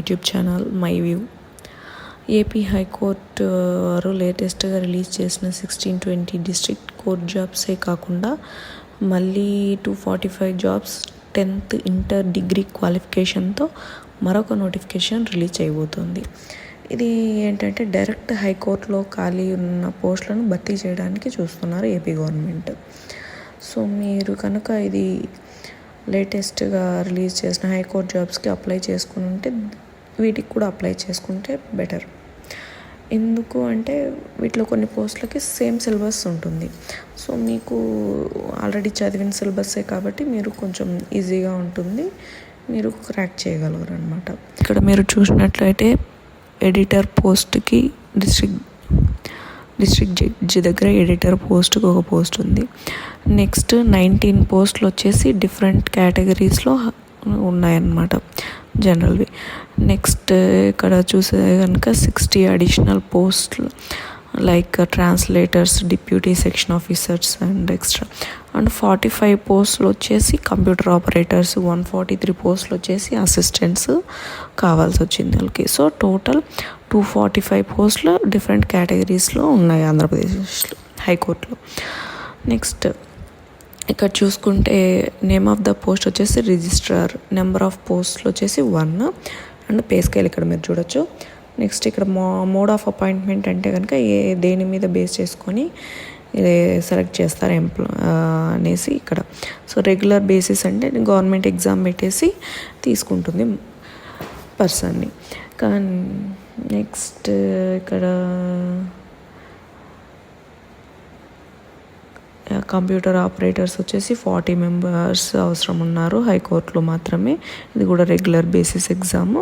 YouTube channel my view. AP high court వారు లేటెస్ట్గా release చేసిన 1620 డిస్ట్రిక్ట్ కోర్ట్ జాబ్సే కాకుండా మళ్ళీ 245 జాబ్స్ 10th ఇంటర్ డిగ్రీ క్వాలిఫికేషన్తో మరొక నోటిఫికేషన్ రిలీజ్ అయిపోతుంది. ఇది ఏంటంటే డైరెక్ట్ హైకోర్టులో ఖాళీ ఉన్న పోస్టులను భర్తీ చేయడానికి చూస్తున్నారు ఏపీ గవర్నమెంట్. సో మీరు కనుక ఇది లేటెస్ట్గా రిలీజ్ చేసిన హైకోర్టు జాబ్స్కి అప్లై చేసుకుని ఉంటే వీటికి కూడా అప్లై చేసుకుంటే బెటర్. ఎందుకు అంటే వీటిలో కొన్ని పోస్టులకి సేమ్ సిలబస్ ఉంటుంది. సో మీకు ఆల్రెడీ చదివిన సిలబస్సే కాబట్టి మీరు కొంచెం ఈజీగా ఉంటుంది, మీరు క్రాక్ చేయగలరు అనమాట. ఇక్కడ మీరు చూసినట్లయితే ఎడిటర్ పోస్ట్కి డిస్ట్రిక్ట్ జడ్జి దగ్గర ఎడిటర్ పోస్ట్కి ఒక పోస్ట్ ఉంది. నెక్స్ట్ 19 పోస్టులు వచ్చేసి డిఫరెంట్ కేటగిరీస్లో ఉన్నాయన్నమాట జనరల్వి. నెక్స్ట్ ఇక్కడ చూసే కనుక 60 అడిషనల్ పోస్టులు like translators, deputy section officers and extra. And 45 పోస్టులు వచ్చేసి కంప్యూటర్ ఆపరేటర్స్, 143 పోస్టులు వచ్చేసి అసిస్టెంట్స్ కావాల్సి వచ్చింది వాళ్ళకి. సో టోటల్ 245 పోస్టులు డిఫరెంట్ కేటగిరీస్లో ఉన్నాయి ఆంధ్రప్రదేశ్లో హైకోర్టులో. నెక్స్ట్ ఇక్కడ చూసుకుంటే నేమ్ ఆఫ్ ద పోస్ట్ వచ్చేసి రిజిస్ట్రార్, నెంబర్ ఆఫ్ పోస్టులు వచ్చేసి 1 అండ్ పే స్కేల్ ఇక్కడ మీరు చూడొచ్చు. నెక్స్ట్ ఇక్కడ మోడ్ ఆఫ్ అపాయింట్మెంట్ అంటే కనుక దేని మీద బేస్ చేసుకొని సెలెక్ట్ చేస్తారు అనేసి ఇక్కడ. సో రెగ్యులర్ బేసిస్ అంటే గవర్నమెంట్ ఎగ్జామ్ పెట్టేసి తీసుకుంటుంది పర్సన్ని. కానీ నెక్స్ట్ ఇక్కడ కంప్యూటర్ ఆపరేటర్స్ వచ్చేసి 40 మెంబర్స్ అవసరం ఉన్నారు హైకోర్టులో మాత్రమే. ఇది కూడా regular basis exam.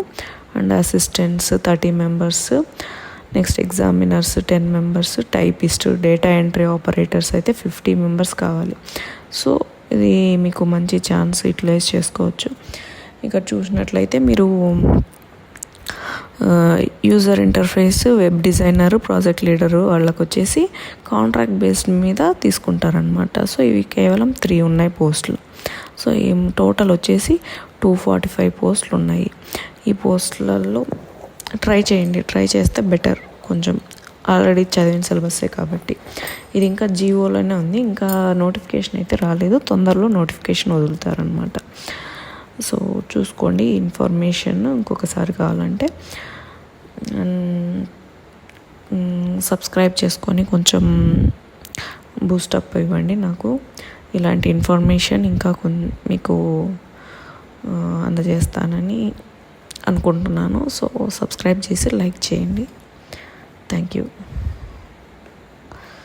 And assistants 30 members, next examiners 10 members, typist, data entry operators అయితే 50 మెంబర్స్ కావాలి. సో ఇది మీకు మంచి ఛాన్స్ యూటిలైజ్ చేసుకోవచ్చు. ఇక్కడ చూసినట్లయితే మీరు user interface, web designer, project leader వాళ్ళకు వచ్చేసి కాంట్రాక్ట్ బేస్డ్ మీద తీసుకుంటారనమాట. సో ఇవి కేవలం 3 ఉన్నాయి పోస్టులు. సో ఈ టోటల్ వచ్చేసి 245 పోస్టులు ఉన్నాయి. ఈ పోస్టులలో ట్రై చేస్తే బెటర్. కొంచెం ఆల్రెడీ చదివిన సిలబస్సే కాబట్టి. ఇది ఇంకా జీవోలోనే ఉంది, ఇంకా నోటిఫికేషన్ అయితే రాలేదు. తొందరలో నోటిఫికేషన్ వదులుతారనమాట. సో చూసుకోండి ఇన్ఫర్మేషన్ ఇంకొకసారి కావాలంటే. సబ్స్క్రైబ్ చేసుకొని కొంచెం బూస్టప్ ఇవ్వండి నాకు. ఇలాంటి ఇన్ఫర్మేషన్ ఇంకా మీకు అందజేస్తానని అనుకుంటున్నాను. సో సబ్స్క్రైబ్ చేసి లైక్ చేయండి. Thank you.